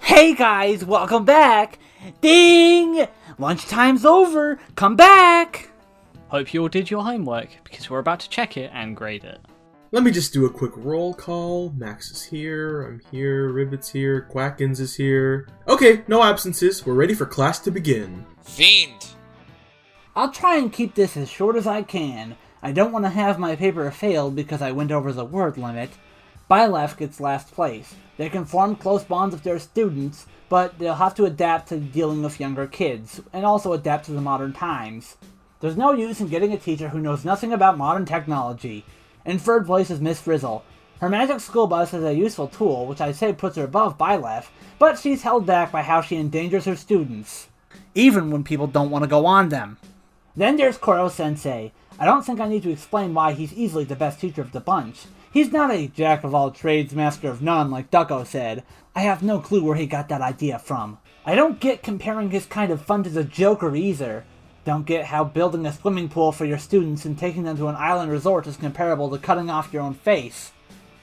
Hey guys, welcome back! Ding! Lunchtime's over, come back! Hope you all did your homework, because we're about to check it and grade it. Let me just do a quick roll call. Max is here, I'm here, Ribbit's here, Quackins is here. Okay, no absences, we're ready for class to begin. Fiend! I'll try and keep this as short as I can. I don't want to have my paper fail because I went over the word limit. Byleth gets last place. They can form close bonds with their students, but they'll have to adapt to dealing with younger kids, and also adapt to the modern times. There's no use in getting a teacher who knows nothing about modern technology. In third place is Miss Frizzle. Her magic school bus is a useful tool, which I'd say puts her above Byleth, but she's held back by how she endangers her students, even when people don't want to go on them. Then there's Korosensei. I don't think I need to explain why he's easily the best teacher of the bunch. He's not a jack-of-all-trades, master of none like Ducko said. I have no clue where he got that idea from. I don't get comparing his kind of fun to the Joker either. Don't get how building a swimming pool for your students and taking them to an island resort is comparable to cutting off your own face.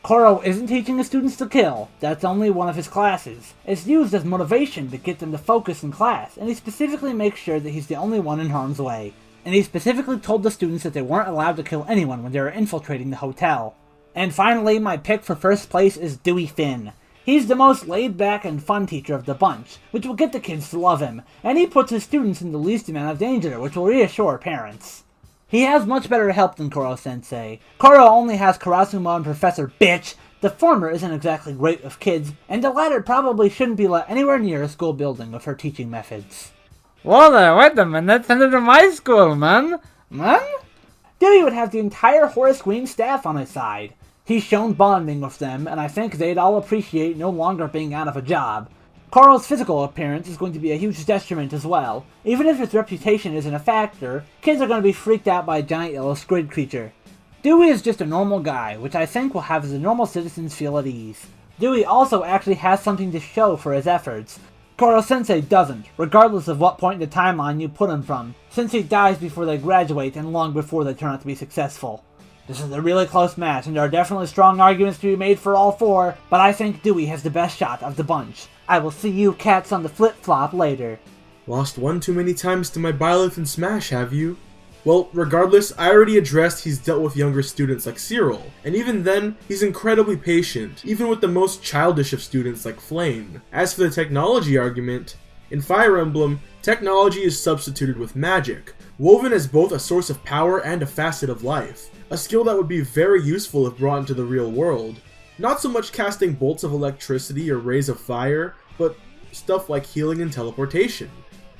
Koro isn't teaching his students to kill. That's only one of his classes. It's used as motivation to get them to focus in class, and he specifically makes sure that he's the only one in harm's way. And he specifically told the students that they weren't allowed to kill anyone when they were infiltrating the hotel. And finally, my pick for first place is Dewey Finn. He's the most laid-back and fun teacher of the bunch, which will get the kids to love him, and he puts his students in the least amount of danger, which will reassure parents. He has much better help than Korosensei. Koro only has Karasuma and Professor Bitch. The former isn't exactly great with kids, and the latter probably shouldn't be let anywhere near a school building with her teaching methods. Whoa there, wait a minute, send it to my school, man! Man? Dewey would have the entire Horace Green staff on his side. He's shown bonding with them, and I think they'd all appreciate no longer being out of a job. Koro's physical appearance is going to be a huge detriment as well. Even if his reputation isn't a factor, kids are going to be freaked out by a giant yellow squid creature. Dewey is just a normal guy, which I think will have the normal citizens feel at ease. Dewey also actually has something to show for his efforts. Korosensei doesn't, regardless of what point in the timeline you put him from, since he dies before they graduate and long before they turn out to be successful. This is a really close match, and there are definitely strong arguments to be made for all four, but I think Dewey has the best shot of the bunch. I will see you cats on the flip-flop later. Lost one too many times to my Byleth and Smash, have you? Well, regardless, I already addressed he's dealt with younger students like Cyril, and even then, he's incredibly patient, even with the most childish of students like Flame. As for the technology argument, in Fire Emblem, technology is substituted with magic, woven as both a source of power and a facet of life. A skill that would be very useful if brought into the real world. Not so much casting bolts of electricity or rays of fire, but stuff like healing and teleportation,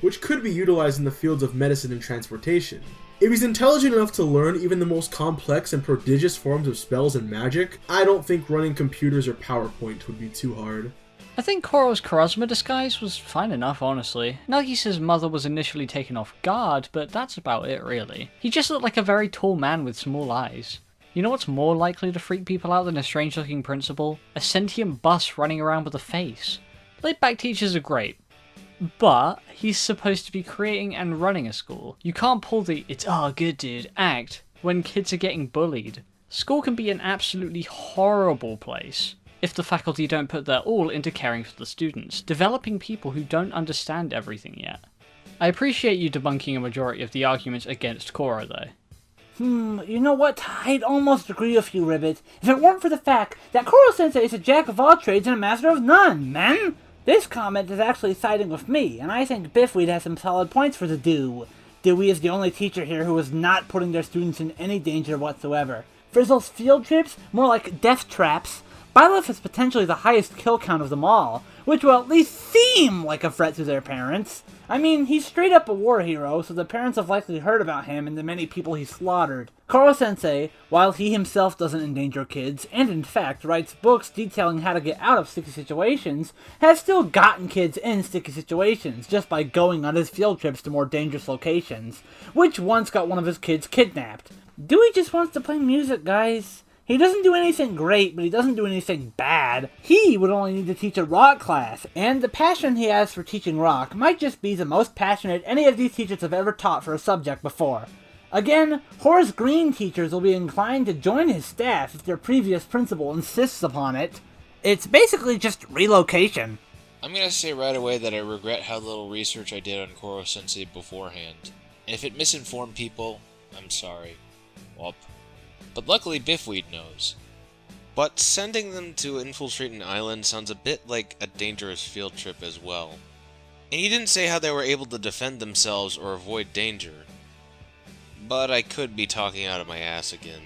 which could be utilized in the fields of medicine and transportation. If he's intelligent enough to learn even the most complex and prodigious forms of spells and magic, I don't think running computers or PowerPoint would be too hard. I think Koro's Karasuma disguise was fine enough, honestly. Nagisa's mother was initially taken off guard, but that's about it, really. He just looked like a very tall man with small eyes. You know what's more likely to freak people out than a strange-looking principal? A sentient bus running around with a face. Laid-back teachers are great, but he's supposed to be creating and running a school. You can't pull the "it's all good dude" act when kids are getting bullied. School can be an absolutely horrible place if the faculty don't put their all into caring for the students, developing people who don't understand everything yet. I appreciate you debunking a majority of the arguments against Koro though. You know what? I'd almost agree with you, Ribbit, if it weren't for the fact that Korosensei is a jack of all trades and a master of none, man! This comment is actually siding with me, and I think Biffweed has some solid points for the do. Dewey is the only teacher here who is not putting their students in any danger whatsoever. Frizzle's field trips? More like death traps. Byleth has potentially the highest kill count of them all, which will at least seem like a threat to their parents. I mean, he's straight up a war hero, so the parents have likely heard about him and the many people he slaughtered. Korosensei, while he himself doesn't endanger kids, and in fact writes books detailing how to get out of sticky situations, has still gotten kids in sticky situations just by going on his field trips to more dangerous locations, which once got one of his kids kidnapped. Dewey just wants to play music, guys. He doesn't do anything great, but he doesn't do anything bad. He would only need to teach a rock class, and the passion he has for teaching rock might just be the most passionate any of these teachers have ever taught for a subject before. Again, Horace Green teachers will be inclined to join his staff if their previous principal insists upon it. It's basically just relocation. I'm gonna say right away that I regret how little research I did on Korosensei beforehand. And if it misinformed people, I'm sorry. Whoop. But luckily Biffweed knows. But sending them to infiltrate an island sounds a bit like a dangerous field trip as well. And he didn't say how they were able to defend themselves or avoid danger. But I could be talking out of my ass again.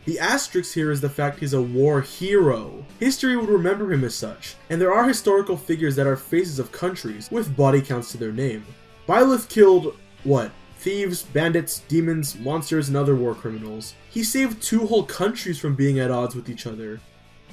The asterisk here is the fact he's a war hero. History would remember him as such, and there are historical figures that are faces of countries with body counts to their name. Byleth killed, what? Thieves, bandits, demons, monsters, and other war criminals. He saved 2 whole countries from being at odds with each other.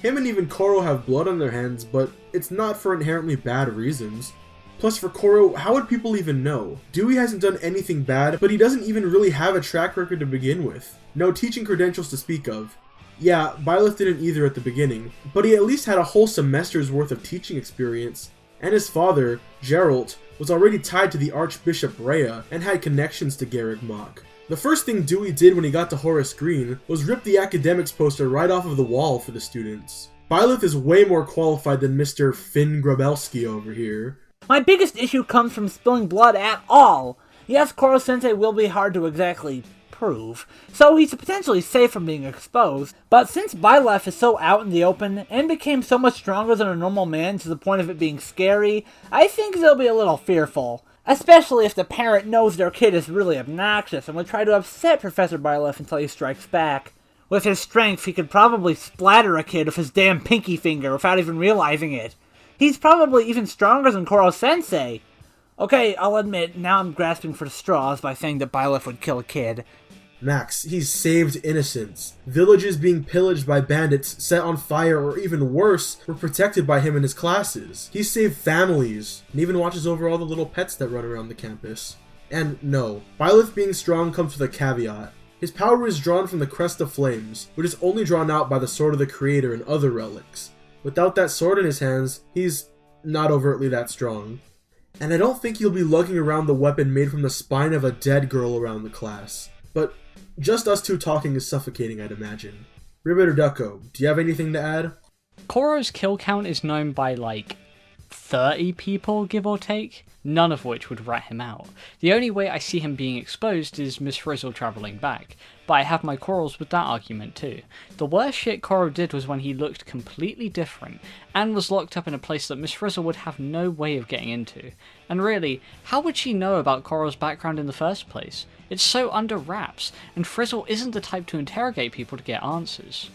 Him and even Koro have blood on their hands, but it's not for inherently bad reasons. Plus for Koro, how would people even know? Dewey hasn't done anything bad, but he doesn't even really have a track record to begin with. No teaching credentials to speak of. Yeah, Byleth didn't either at the beginning, but he at least had a whole semester's worth of teaching experience. And his father, Geralt, was already tied to the Archbishop Rhea and had connections to Garreg Mach. The first thing Dewey did when he got to Horace Green was rip the academics poster right off of the wall for the students. Byleth is way more qualified than Mr. Finn Grabelski over here. My biggest issue comes from spilling blood at all. Yes, Korosensei will be hard to exactly prove, so he's potentially safe from being exposed, but since Byleth is so out in the open and became so much stronger than a normal man to the point of it being scary, I think they'll be a little fearful. Especially if the parent knows their kid is really obnoxious and would try to upset Professor Byleth until he strikes back. With his strength, he could probably splatter a kid with his damn pinky finger without even realizing it. He's probably even stronger than Korosensei. Okay, I'll admit, now I'm grasping for straws by saying that Byleth would kill a kid. Max, he's saved innocents. Villages being pillaged by bandits, set on fire, or even worse, were protected by him and his classes. He saved families, and even watches over all the little pets that run around the campus. And no, Byleth being strong comes with a caveat. His power is drawn from the Crest of Flames, which is only drawn out by the Sword of the Creator and other relics. Without that sword in his hands, he's not overtly that strong. And I don't think he'll be lugging around the weapon made from the spine of a dead girl around the class. But just us two talking is suffocating, I'd imagine. Ribbit or Ducko, do you have anything to add? Koro's kill count is known by like 30 people, give or take, none of which would rat him out. The only way I see him being exposed is Miss Frizzle travelling back, but I have my quarrels with that argument too. The worst shit Koro did was when he looked completely different, and was locked up in a place that Miss Frizzle would have no way of getting into. And really, how would she know about Koro's background in the first place? It's so under wraps, and Frizzle isn't the type to interrogate people to get answers.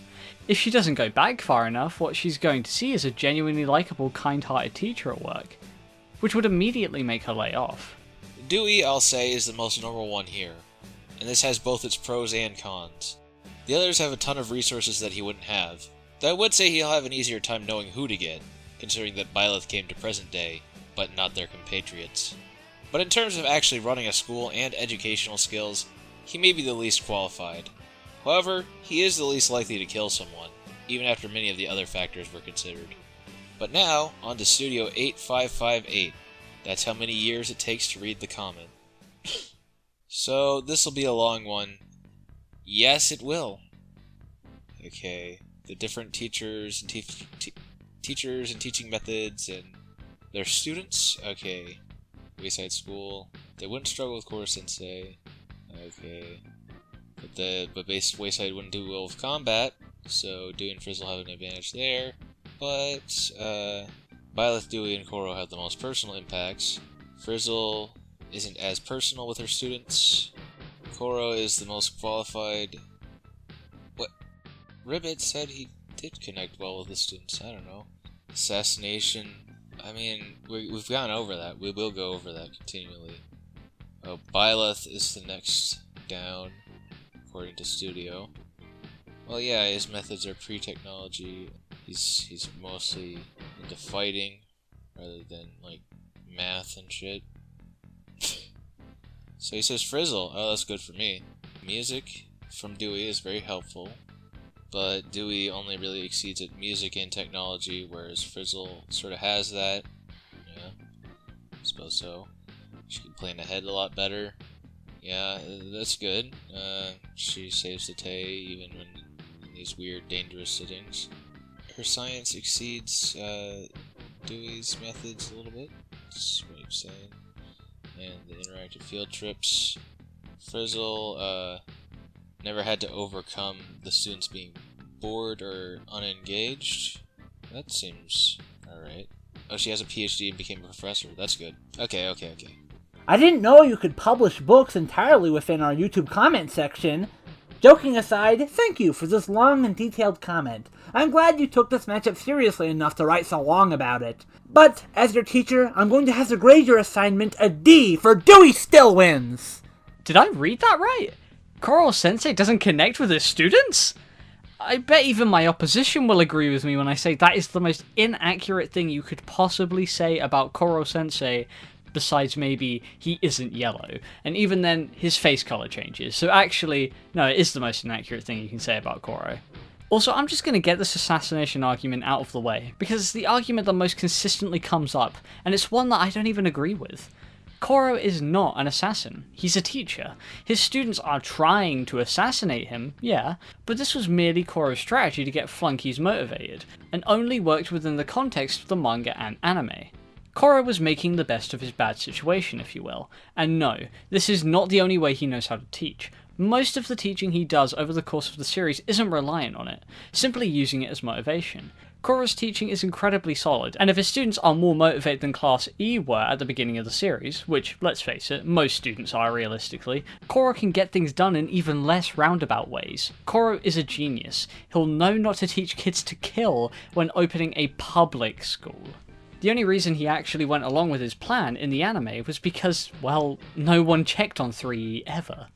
If she doesn't go back far enough, what she's going to see is a genuinely likeable, kind-hearted teacher at work, which would immediately make her lay off. Dewey, I'll say, is the most normal one here, and this has both its pros and cons. The others have a ton of resources that he wouldn't have, though I would say he'll have an easier time knowing who to get, considering that Byleth came to present day, but not their compatriots. But in terms of actually running a school and educational skills, he may be the least qualified. However, he is the least likely to kill someone, even after many of the other factors were considered. But now, on to Studio 8558. That's how many years it takes to read the comment. So, this'll be a long one. Yes, it will. Okay, the different teachers and teachers and teaching methods and their students. Okay, Wayside School. They wouldn't struggle with Korosensei. Okay, but Wayside wouldn't do well with combat, so Dewey and Frizzle have an advantage there. But Byleth, Dewey, and Koro have the most personal impacts. Frizzle isn't as personal with her students. Koro is the most qualified. What? Ribbit said he did connect well with the students. I don't know. Assassination. I mean, we've gone over that. We will go over that continually. Oh, Byleth is the next down, according to Studio. Well, yeah, his methods are pre-technology. He's mostly into fighting, rather than, like, math and shit. So he says Frizzle. Oh, that's good for me. Music from Dewey is very helpful, but Dewey only really exceeds at music and technology, whereas Frizzle sort of has that. Yeah, I suppose so. She can play in the head a lot better. Yeah, that's good. She saves the day even when in these weird, dangerous settings. Her science exceeds Dewey's methods a little bit. That's what he was saying. And the interactive field trips. Frizzle never had to overcome the students being bored or unengaged. That seems alright. Oh, she has a PhD and became a professor. That's good. Okay. I didn't know you could publish books entirely within our YouTube comment section. Joking aside, thank you for this long and detailed comment. I'm glad you took this matchup seriously enough to write so long about it. But, as your teacher, I'm going to have to grade your assignment a D for Dewey still wins! Did I read that right? Korosensei doesn't connect with his students? I bet even my opposition will agree with me when I say that is the most inaccurate thing you could possibly say about Korosensei, besides maybe he isn't yellow. And even then, his face color changes. So actually, no, it is the most inaccurate thing you can say about Koro. Also, I'm just going to get this assassination argument out of the way, because it's the argument that most consistently comes up, and it's one that I don't even agree with. Koro is not an assassin. He's a teacher. His students are trying to assassinate him, yeah, but this was merely Koro's strategy to get flunkies motivated, and only worked within the context of the manga and anime. Koro was making the best of his bad situation, if you will. And no, this is not the only way he knows how to teach. Most of the teaching he does over the course of the series isn't reliant on it, simply using it as motivation. Koro's teaching is incredibly solid, and if his students are more motivated than Class E were at the beginning of the series, which, let's face it, most students are realistically, Koro can get things done in even less roundabout ways. Koro is a genius. He'll know not to teach kids to kill when opening a public school. The only reason he actually went along with his plan in the anime was because, well, no one checked on 3E ever.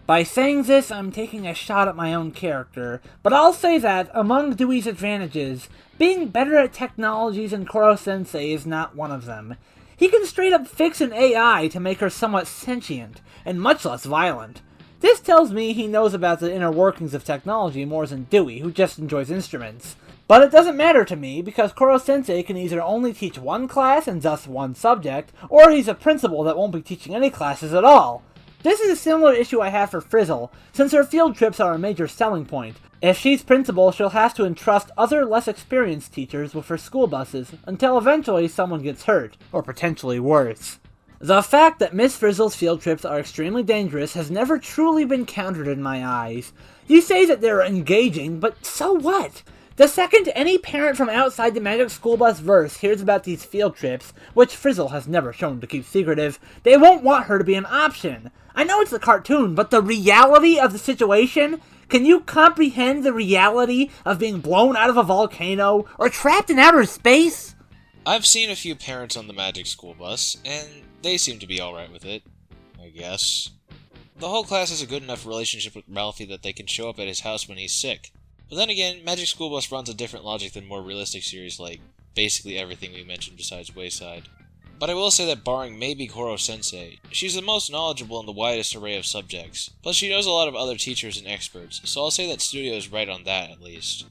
By saying this, I'm taking a shot at my own character, but I'll say that, among Dewey's advantages, being better at technologies than Korosensei is not one of them. He can straight up fix an AI to make her somewhat sentient, and much less violent. This tells me he knows about the inner workings of technology more than Dewey, who just enjoys instruments. But it doesn't matter to me, because Korosensei can either only teach one class and thus one subject, or he's a principal that won't be teaching any classes at all. This is a similar issue I have for Frizzle, since her field trips are a major selling point. If she's principal, she'll have to entrust other less experienced teachers with her school buses, until eventually someone gets hurt, or potentially worse. The fact that Miss Frizzle's field trips are extremely dangerous has never truly been countered in my eyes. You say that they're engaging, but so what? The second any parent from outside the Magic School Bus verse hears about these field trips, which Frizzle has never shown to keep secretive, they won't want her to be an option. I know it's a cartoon, but the reality of the situation? Can you comprehend the reality of being blown out of a volcano, or trapped in outer space? I've seen a few parents on the Magic School Bus, and they seem to be alright with it, I guess. The whole class has a good enough relationship with Ralphie that they can show up at his house when he's sick. But then again, Magic School Bus runs a different logic than more realistic series like basically everything we mentioned besides Wayside. But I will say that barring maybe Korosensei, she's the most knowledgeable in the widest array of subjects. Plus she knows a lot of other teachers and experts, so I'll say that Studio is right on that at least.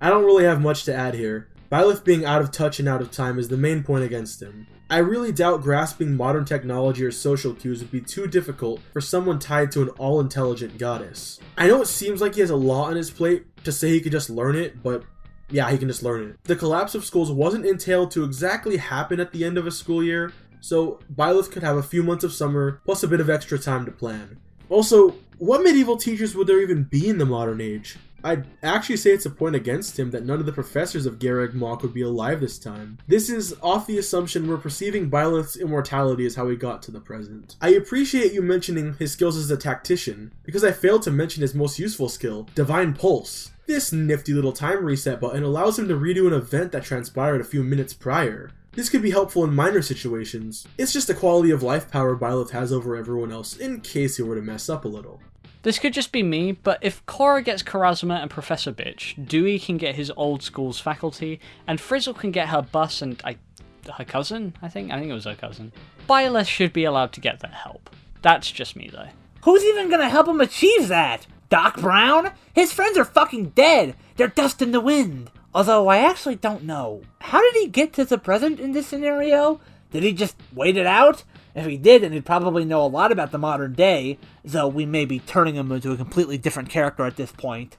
I don't really have much to add here. Byleth being out of touch and out of time is the main point against him. I really doubt grasping modern technology or social cues would be too difficult for someone tied to an all-intelligent goddess. I know it seems like he has a lot on his plate to say he could just learn it, but yeah, he can just learn it. The collapse of schools wasn't entailed to exactly happen at the end of a school year, so Byleth could have a few months of summer plus a bit of extra time to plan. Also, what medieval teachers would there even be in the modern age? I'd actually say it's a point against him that none of the professors of Garreg Mach would be alive this time. This is off the assumption we're perceiving Byleth's immortality as how he got to the present. I appreciate you mentioning his skills as a tactician, because I failed to mention his most useful skill, Divine Pulse. This nifty little time reset button allows him to redo an event that transpired a few minutes prior. This could be helpful in minor situations. It's just a quality of life power Byleth has over everyone else, in case he were to mess up a little. This could just be me, but if Korra gets Karasuma and Professor Bitch, Dewey can get his old school's faculty, and Frizzle can get her bus and her cousin, I think it was her cousin. Byleth should be allowed to get that help. That's just me though. Who's even gonna help him achieve that? Doc Brown? His friends are fucking dead! They're dust in the wind! Although I actually don't know. How did he get to the present in this scenario? Did he just wait it out? If he did, then he'd probably know a lot about the modern day, though we may be turning him into a completely different character at this point.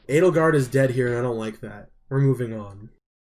Edelgard is dead here and I don't like that. We're moving on.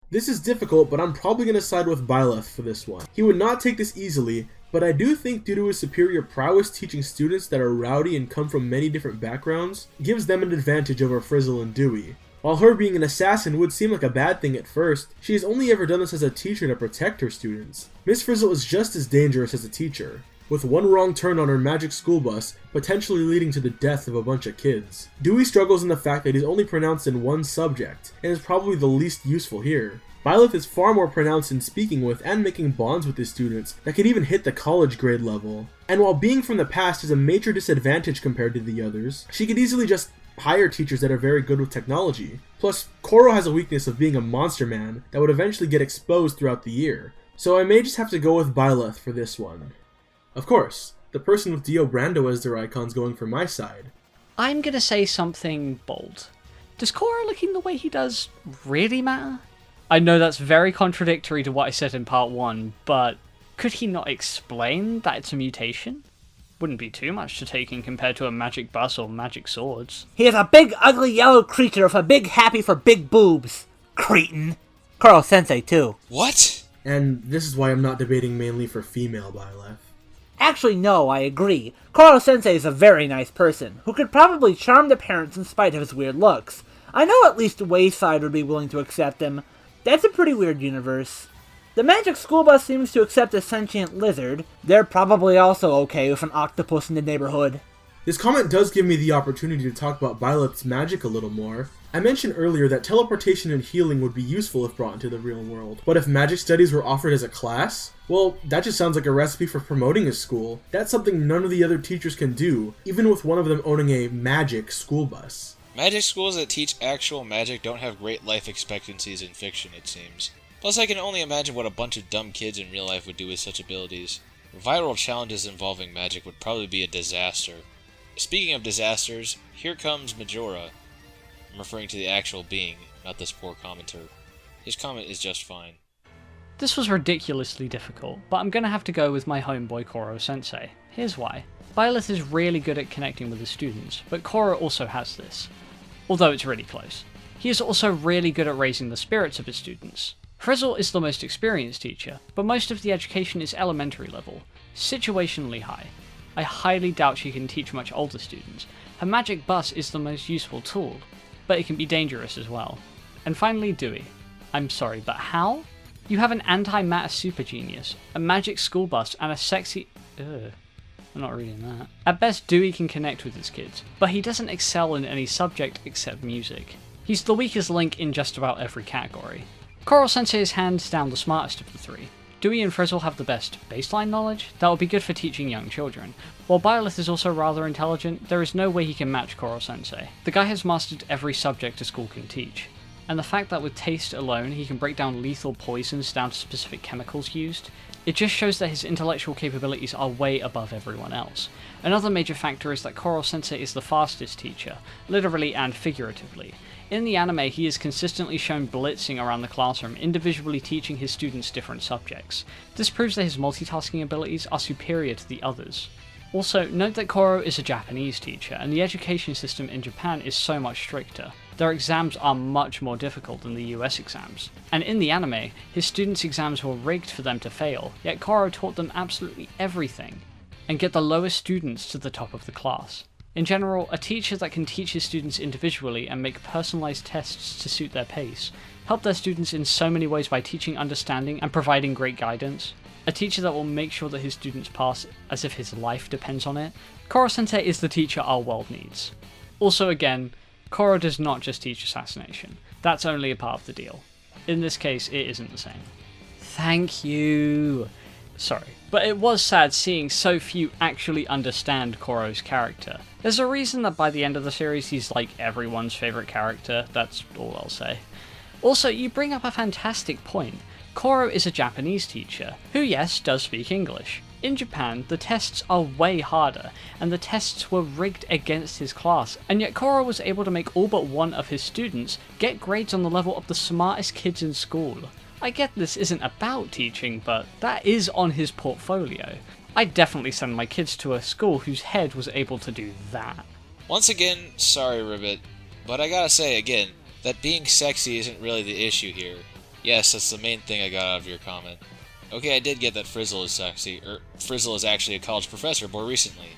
This is difficult, but I'm probably going to side with Byleth for this one. He would not take this easily, but I do think due to his superior prowess teaching students that are rowdy and come from many different backgrounds, gives them an advantage over Frizzle and Dewey. While her being an assassin would seem like a bad thing at first, she has only ever done this as a teacher to protect her students. Miss Frizzle is just as dangerous as a teacher, with one wrong turn on her magic school bus potentially leading to the death of a bunch of kids. Dewey struggles in the fact that he's only pronounced in one subject, and is probably the least useful here. Byleth is far more pronounced in speaking with and making bonds with his students that can even hit the college grade level. And while being from the past is a major disadvantage compared to the others, she could easily just hire teachers that are very good with technology. Plus, Koro has a weakness of being a monster man that would eventually get exposed throughout the year. So I may just have to go with Byleth for this one. Of course, the person with Dio Brando as their icon's going for my side. I'm gonna say something bold. Does Koro looking the way he does really matter? I know that's very contradictory to what I said in part 1, but could he not explain that it's a mutation? Wouldn't be too much to take in compared to a magic bus or magic swords. He is a big, ugly yellow creature with a big happy for big boobs. Cretin. Korosensei, too. What? And this is why I'm not debating mainly for female Byleth. Actually, no, I agree. Korosensei is a very nice person, who could probably charm the parents in spite of his weird looks. I know at least Wayside would be willing to accept him. That's a pretty weird universe. The magic school bus seems to accept a sentient lizard. They're probably also okay with an octopus in the neighborhood. This comment does give me the opportunity to talk about Byleth's magic a little more. I mentioned earlier that teleportation and healing would be useful if brought into the real world, but if magic studies were offered as a class, well, that just sounds like a recipe for promoting a school. That's something none of the other teachers can do, even with one of them owning a magic school bus. Magic schools that teach actual magic don't have great life expectancies in fiction, it seems. Plus, I can only imagine what a bunch of dumb kids in real life would do with such abilities. Viral challenges involving magic would probably be a disaster. Speaking of disasters, here comes Majora. I'm referring to the actual being, not this poor commenter. His comment is just fine. This was ridiculously difficult, but I'm gonna have to go with my homeboy Korosensei. Here's why. Byleth is really good at connecting with his students, but Koro also has this. Although it's really close. He is also really good at raising the spirits of his students. Frizzle is the most experienced teacher, but most of the education is elementary level, situationally high. I highly doubt she can teach much older students. Her magic bus is the most useful tool, but it can be dangerous as well. And finally, Dewey. I'm sorry, but how? You have an anti-matter super genius, a magic school bus, and a sexy... Ugh. I'm not reading that. At best, Dewey can connect with his kids, but he doesn't excel in any subject except music. He's the weakest link in just about every category. Korosensei is hands down the smartest of the three. Dewey and Frizzle have the best baseline knowledge that will be good for teaching young children. While Byleth is also rather intelligent, there is no way he can match Korosensei. The guy has mastered every subject a school can teach. And the fact that with taste alone he can break down lethal poisons down to specific chemicals used, it just shows that his intellectual capabilities are way above everyone else. Another major factor is that Korosensei is the fastest teacher, literally and figuratively. In the anime, he is consistently shown blitzing around the classroom, individually teaching his students different subjects. This proves that his multitasking abilities are superior to the others. Also, note that Koro is a Japanese teacher, and the education system in Japan is so much stricter. Their exams are much more difficult than the US exams. And in the anime, his students' exams were rigged for them to fail, yet Koro taught them absolutely everything, and get the lowest students to the top of the class. In general, a teacher that can teach his students individually and make personalized tests to suit their pace, help their students in so many ways by teaching understanding and providing great guidance. A teacher that will make sure that his students pass as if his life depends on it. Korosensei is the teacher our world needs. Also again, Koro does not just teach assassination. That's only a part of the deal. In this case, it isn't the same. Thank you! Sorry, but it was sad seeing so few actually understand Koro's character. There's a reason that by the end of the series he's like everyone's favourite character, that's all I'll say. Also, you bring up a fantastic point. Koro is a Japanese teacher, who yes, does speak English. In Japan, the tests are way harder, and the tests were rigged against his class, and yet Koro was able to make all but one of his students get grades on the level of the smartest kids in school. I get this isn't about teaching, but that is on his portfolio. I'd definitely send my kids to a school whose head was able to do that. Once again, sorry Ribbit, but I gotta say again, that being sexy isn't really the issue here. Yes, that's the main thing I got out of your comment. Okay, I did get that Frizzle is sexy, Frizzle is actually a college professor more recently.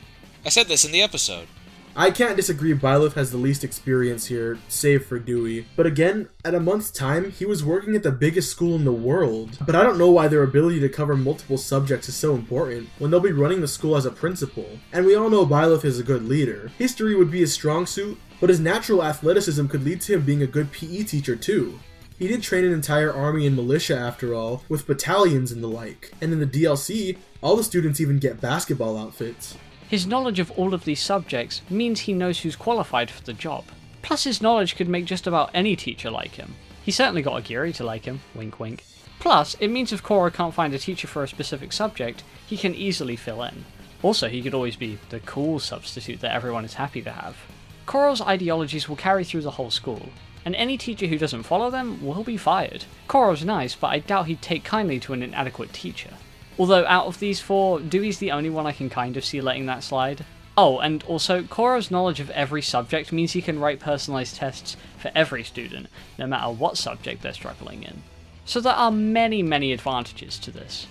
I said this in the episode. I can't disagree Byleth has the least experience here, save for Dewey. But again, at a month's time, he was working at the biggest school in the world. But I don't know why their ability to cover multiple subjects is so important when they'll be running the school as a principal. And we all know Byleth is a good leader. History would be his strong suit, but his natural athleticism could lead to him being a good PE teacher too. He did train an entire army and militia after all, with battalions and the like. And in the DLC, all the students even get basketball outfits. His knowledge of all of these subjects means he knows who's qualified for the job. Plus his knowledge could make just about any teacher like him. He certainly got Yuugure to like him, wink wink. Plus, it means if Koro can't find a teacher for a specific subject, he can easily fill in. Also, he could always be the cool substitute that everyone is happy to have. Koro's ideologies will carry through the whole school, and any teacher who doesn't follow them will be fired. Koro's nice, but I doubt he'd take kindly to an inadequate teacher. Although out of these four, Dewey's the only one I can kind of see letting that slide. Oh, and also, Koro's knowledge of every subject means he can write personalized tests for every student, no matter what subject they're struggling in. So there are many advantages to this.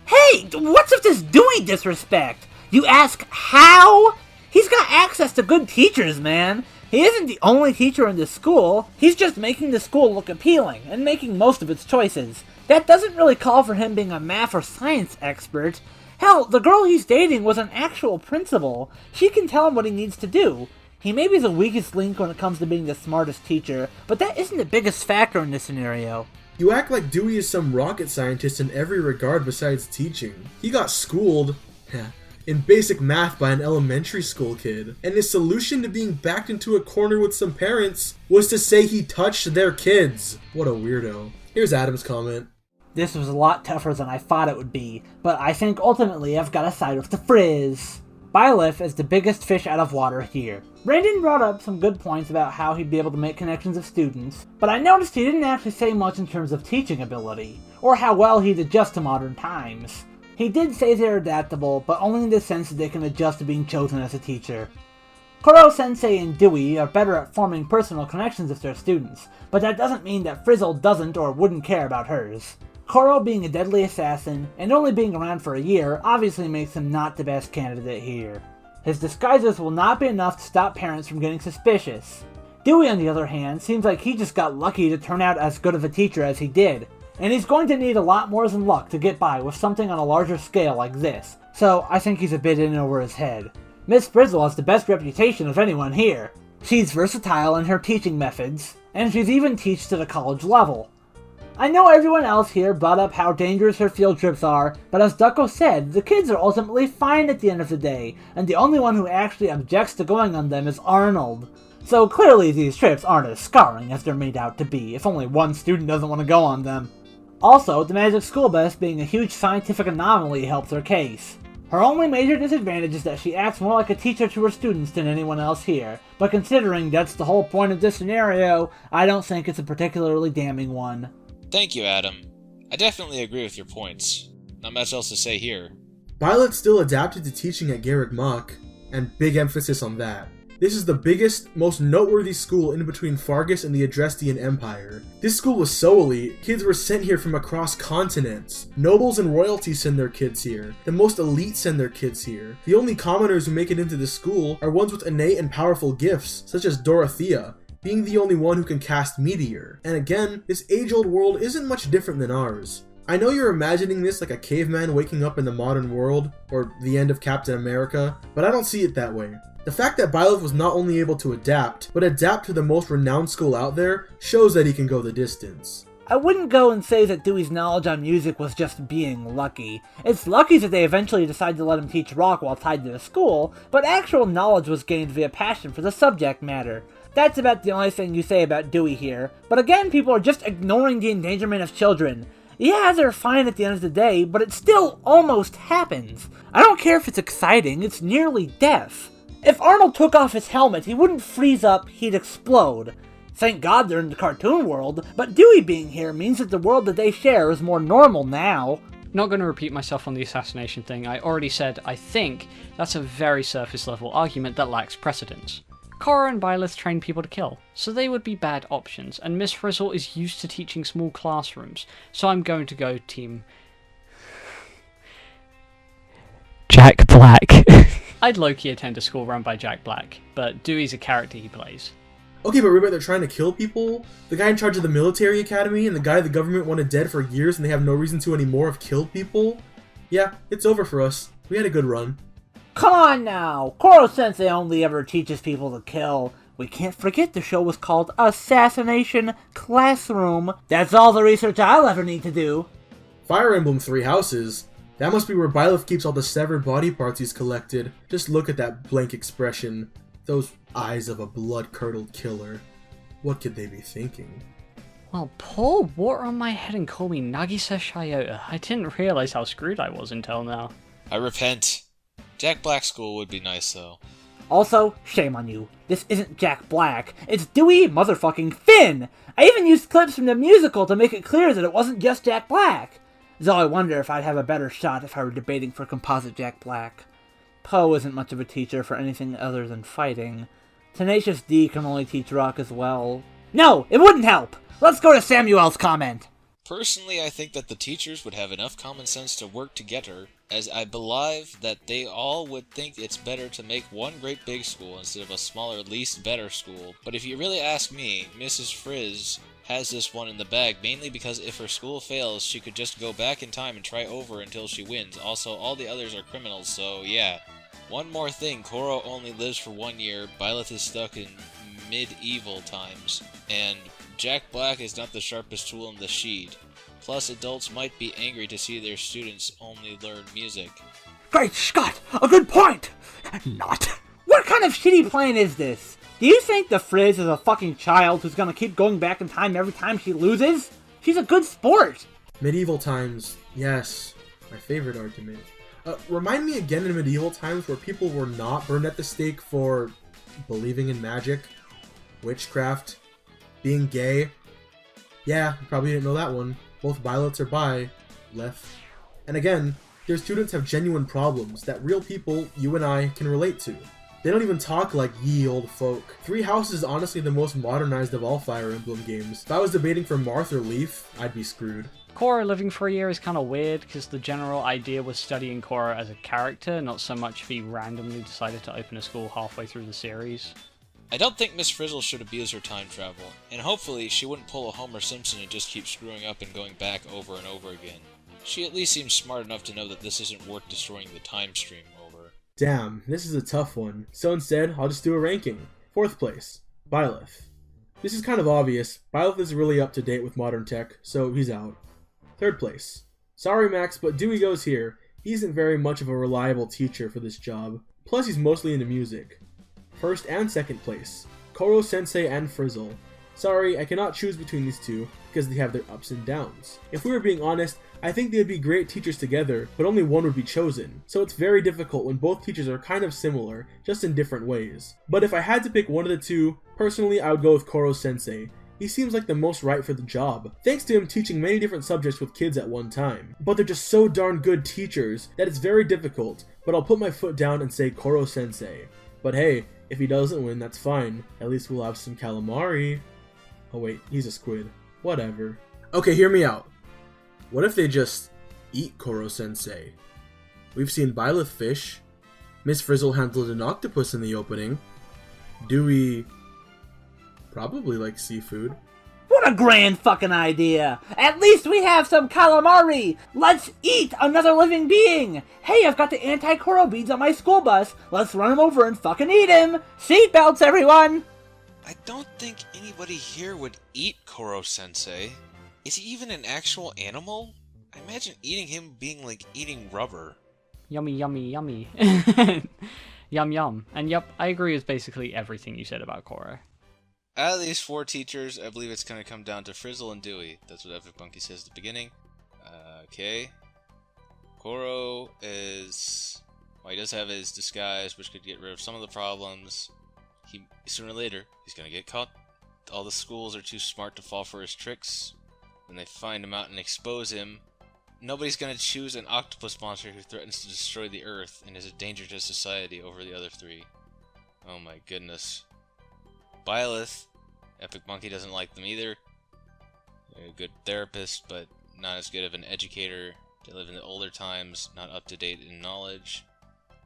Hey, what's with this Dewey disrespect? You ask how? He's got access to good teachers, man. He isn't the only teacher in this school. He's just making the school look appealing and making most of its choices. That doesn't really call for him being a math or science expert. Hell, the girl he's dating was an actual principal. She can tell him what he needs to do. He may be the weakest link when it comes to being the smartest teacher, but that isn't the biggest factor in this scenario. You act like Dewey is some rocket scientist in every regard besides teaching. He got schooled in basic math by an elementary school kid, and his solution to being backed into a corner with some parents was to say he touched their kids. What a weirdo. Here's Adam's comment. This was a lot tougher than I thought it would be, but I think ultimately I've got to side with the Frizz. Byleth is the biggest fish out of water here. Brandon brought up some good points about how he'd be able to make connections with students, but I noticed he didn't actually say much in terms of teaching ability, or how well he'd adjust to modern times. He did say they're adaptable, but only in the sense that they can adjust to being chosen as a teacher. Korosensei and Dewey are better at forming personal connections with their students, but that doesn't mean that Frizzle doesn't or wouldn't care about hers. Koro being a deadly assassin, and only being around for a year, obviously makes him not the best candidate here. His disguises will not be enough to stop parents from getting suspicious. Dewey, on the other hand, seems like he just got lucky to turn out as good of a teacher as he did, and he's going to need a lot more than luck to get by with something on a larger scale like this, so I think he's a bit in over his head. Miss Frizzle has the best reputation of anyone here. She's versatile in her teaching methods, and she's even teached at a college level. I know everyone else here brought up how dangerous her field trips are, but as Ducko said, the kids are ultimately fine at the end of the day, and the only one who actually objects to going on them is Arnold. So clearly these trips aren't as scarring as they're made out to be, if only one student doesn't want to go on them. Also, the Magic School Bus being a huge scientific anomaly helps her case. Her only major disadvantage is that she acts more like a teacher to her students than anyone else here, but considering that's the whole point of this scenario, I don't think it's a particularly damning one. Thank you, Adam. I definitely agree with your points. Not much else to say here. Byleth still adapted to teaching at Garreg Mach, and big emphasis on that. This is the biggest, most noteworthy school in between Fargus and the Adrestian Empire. This school was so elite, kids were sent here from across continents. Nobles and royalty send their kids here. The most elite send their kids here. The only commoners who make it into this school are ones with innate and powerful gifts, such as Dorothea, being the only one who can cast Meteor. And again, this age-old world isn't much different than ours. I know you're imagining this like a caveman waking up in the modern world, or the end of Captain America, but I don't see it that way. The fact that Byleth was not only able to adapt, but adapt to the most renowned school out there, shows that he can go the distance. I wouldn't go and say that Dewey's knowledge on music was just being lucky. It's lucky that they eventually decided to let him teach rock while tied to the school, but actual knowledge was gained via passion for the subject matter. That's about the only thing you say about Dewey here, but again, people are just ignoring the endangerment of children. Yeah, they're fine at the end of the day, but it still almost happens. I don't care if it's exciting, it's nearly death. If Arnold took off his helmet, he wouldn't freeze up, he'd explode. Thank God they're in the cartoon world, but Dewey being here means that the world that they share is more normal now. Not going to repeat myself on the assassination thing. I already said I think that's a very surface level argument that lacks precedence. Korra and Byleth train people to kill, so they would be bad options, and Miss Frizzle is used to teaching small classrooms, so I'm going to go team... Jack Black. I'd low-key attend a school run by Jack Black, but Dewey's a character he plays. Okay, but Ribbit, they're trying to kill people? The guy in charge of the military academy and the guy the government wanted dead for years and they have no reason to anymore have killed people? Yeah, it's over for us. We had a good run. Come on now! Korosensei only ever teaches people to kill. We can't forget the show was called Assassination Classroom. That's all the research I'll ever need to do. Fire Emblem 3 Houses? That must be where Byleth keeps all the severed body parts he's collected. Just look at that blank expression. Those eyes of a blood-curdled killer. What could they be thinking? Well, pour water on my head and call me Nagisa Shayota. I didn't realize how screwed I was until now. I repent. Jack Black School would be nice, though. Also, shame on you. This isn't Jack Black. It's Dewey motherfucking Finn! I even used clips from the musical to make it clear that it wasn't just Jack Black. Though I wonder if I'd have a better shot if I were debating for composite Jack Black. Poe isn't much of a teacher for anything other than fighting. Tenacious D can only teach rock as well. No, it wouldn't help! Let's go to Samuel's comment! Personally, I think that the teachers would have enough common sense to work together, as I believe that they all would think it's better to make one great big school instead of a smaller, least better school. But if you really ask me, Mrs. Frizz has this one in the bag, mainly because if her school fails, she could just go back in time and try over until she wins. Also, all the others are criminals, so yeah. One more thing, Koro only lives for 1 year, Byleth is stuck in medieval times, and Jack Black is not the sharpest tool in the shed. Plus, adults might be angry to see their students only learn music. Great Scott! A good point! Not. What kind of shitty plan is this? Do you think the Frizz is a fucking child who's gonna keep going back in time every time she loses? She's a good sport! Medieval times, yes. My favorite argument. Remind me again in medieval times where people were not burned at the stake for believing in magic, witchcraft, being gay. Yeah, you probably didn't know that one. Both Byleths are bi, left. And again, their students have genuine problems that real people, you and I, can relate to. They don't even talk like ye old folk. Three Houses is honestly the most modernized of all Fire Emblem games. If I was debating for Marth or Leaf, I'd be screwed. Korra living for a year is kind of weird, because the general idea was studying Korra as a character, not so much if he randomly decided to open a school halfway through the series. I don't think Miss Frizzle should abuse her time travel, and hopefully she wouldn't pull a Homer Simpson and just keep screwing up and going back over and over again. She at least seems smart enough to know that this isn't worth destroying the time stream over. Damn, this is a tough one. So instead, I'll just do a ranking. 4th place, Byleth. This is kind of obvious. Byleth is really up to date with modern tech, so he's out. 3rd place. Sorry Max, but Dewey goes here. He isn't very much of a reliable teacher for this job. Plus he's mostly into music. 1st and 2nd place. Korosensei and Frizzle. Sorry, I cannot choose between these two, because they have their ups and downs. If we were being honest, I think they'd be great teachers together, but only one would be chosen. So it's very difficult when both teachers are kind of similar, just in different ways. But if I had to pick one of the two, personally I would go with Korosensei. He seems like the most right for the job, thanks to him teaching many different subjects with kids at one time. But they're just so darn good teachers that it's very difficult, but I'll put my foot down and say Korosensei. But hey, if he doesn't win, that's fine. At least we'll have some calamari. Oh wait, he's a squid. Whatever. Okay, hear me out. What if they just eat Korosensei? We've seen Byleth fish. Miss Frizzle handled an octopus in the opening. Dewey probably likes seafood. What a grand fucking idea! At least we have some calamari! Let's eat another living being! Hey, I've got the anti-Koro beads on my school bus. Let's run him over and fucking eat him! Seatbelts, everyone! I don't think anybody here would eat Koro-sensei. Is he even an actual animal? I imagine eating him being like eating rubber. Yummy, yummy, yummy. Yum, yum. And yep, I agree with basically everything you said about Korra. Out of these 4 teachers, I believe it's going to come down to Frizzle and Dewey. That's what Epic Monkey says at the beginning. Okay. Koro is... well, he does have his disguise, which could get rid of some of the problems. Sooner or later, he's going to get caught. All the schools are too smart to fall for his tricks. When they find him out and expose him, nobody's going to choose an octopus monster who threatens to destroy the Earth and is a danger to society over the other 3. Oh my goodness. Byleth. Epic Monkey doesn't like them either. They're a good therapist, but not as good of an educator. They live in the older times, not up to date in knowledge.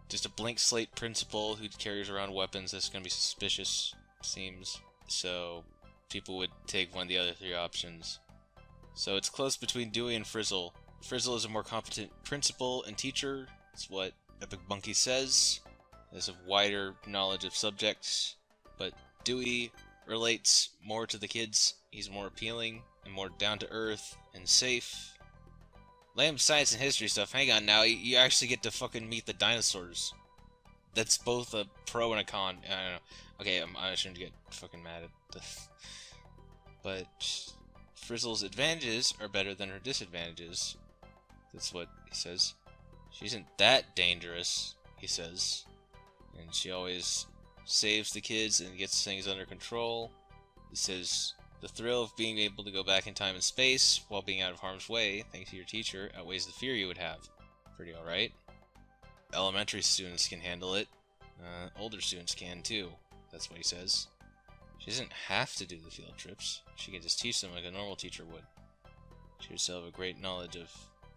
Just a blank slate principal who carries around weapons. That's going to be suspicious, it seems. So people would take one of the other three options. So it's close between Dewey and Frizzle. Frizzle is a more competent principal and teacher. That's what Epic Monkey says. He has a wider knowledge of subjects. But Dewey relates more to the kids. He's more appealing and more down to earth and safe. Lame science and history stuff. Hang on now. You actually get to fucking meet the dinosaurs. That's both a pro and a con. I don't know. Okay, I shouldn't get fucking mad at this. But Frizzle's advantages are better than her disadvantages. That's what he says. She isn't that dangerous, he says. And she always saves the kids and gets things under control. He says, the thrill of being able to go back in time and space while being out of harm's way, thanks to your teacher, outweighs the fear you would have. Pretty alright. Elementary students can handle it. Older students can too. That's what he says. She doesn't have to do the field trips. She can just teach them like a normal teacher would. She herself has a great knowledge of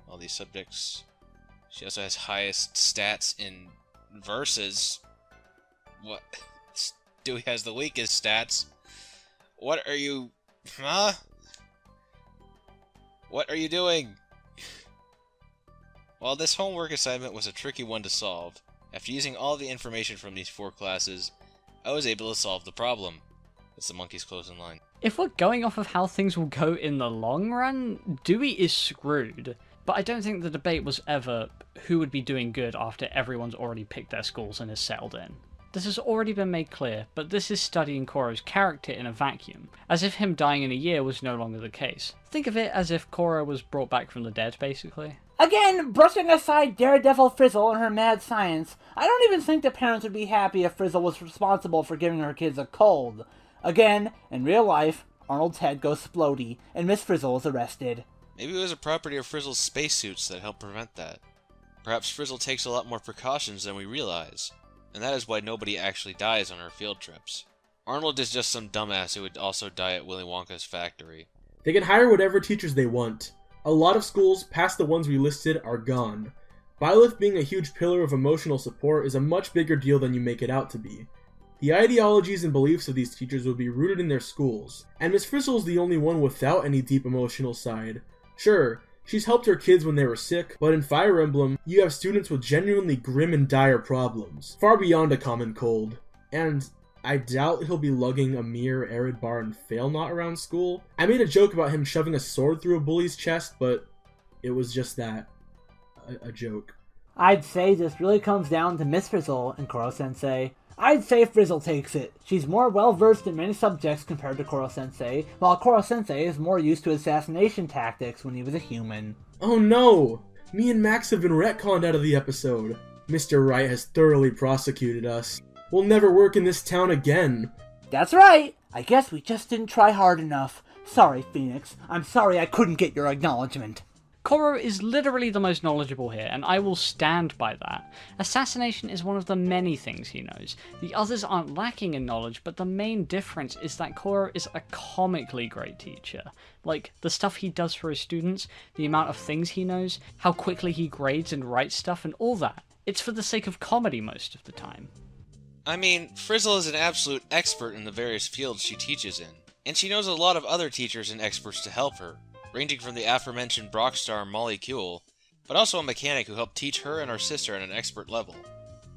all these subjects. She also has highest stats in verses. What? Dewey has the weakest stats. What are you... Huh? What are you doing? While this homework assignment was a tricky one to solve, after using all the information from these 4 classes, I was able to solve the problem. That's the monkey's closing line. If we're going off of how things will go in the long run, Dewey is screwed. But I don't think the debate was ever who would be doing good after everyone's already picked their schools and is settled in. This has already been made clear, but this is studying Koro's character in a vacuum, as if him dying in a year was no longer the case. Think of it as if Koro was brought back from the dead, basically. Again, brushing aside Daredevil Frizzle and her mad science, I don't even think the parents would be happy if Frizzle was responsible for giving her kids a cold. Again, in real life, Arnold's head goes splody, and Miss Frizzle is arrested. Maybe it was a property of Frizzle's spacesuits that helped prevent that. Perhaps Frizzle takes a lot more precautions than we realize, and that is why nobody actually dies on her field trips. Arnold is just some dumbass who would also die at Willy Wonka's factory. They can hire whatever teachers they want. A lot of schools, past the ones we listed, are gone. Byleth being a huge pillar of emotional support is a much bigger deal than you make it out to be. The ideologies and beliefs of these teachers would be rooted in their schools, and Miss Frizzle is the only one without any deep emotional side. Sure, she's helped her kids when they were sick, but in Fire Emblem, you have students with genuinely grim and dire problems, far beyond a common cold. And I doubt he'll be lugging a mere arid bar and fail knot around school. I made a joke about him shoving a sword through a bully's chest, but it was just that. A joke. I'd say this really comes down to Miss Frizzle and Korosensei. I'd say Frizzle takes it. She's more well-versed in many subjects compared to Korosensei, while Korosensei is more used to assassination tactics when he was a human. Oh no! Me and Max have been retconned out of the episode. Mr. Wright has thoroughly prosecuted us. We'll never work in this town again. That's right! I guess we just didn't try hard enough. Sorry, Phoenix. I'm sorry I couldn't get your acknowledgement. Koro is literally the most knowledgeable here, and I will stand by that. Assassination is one of the many things he knows. The others aren't lacking in knowledge, but the main difference is that Koro is a comically great teacher. Like, the stuff he does for his students, the amount of things he knows, how quickly he grades and writes stuff, and all that. It's for the sake of comedy most of the time. I mean, Frizzle is an absolute expert in the various fields she teaches in, and she knows a lot of other teachers and experts to help her, ranging from the aforementioned Brockstar Molecule, but also a mechanic who helped teach her and our sister at an expert level.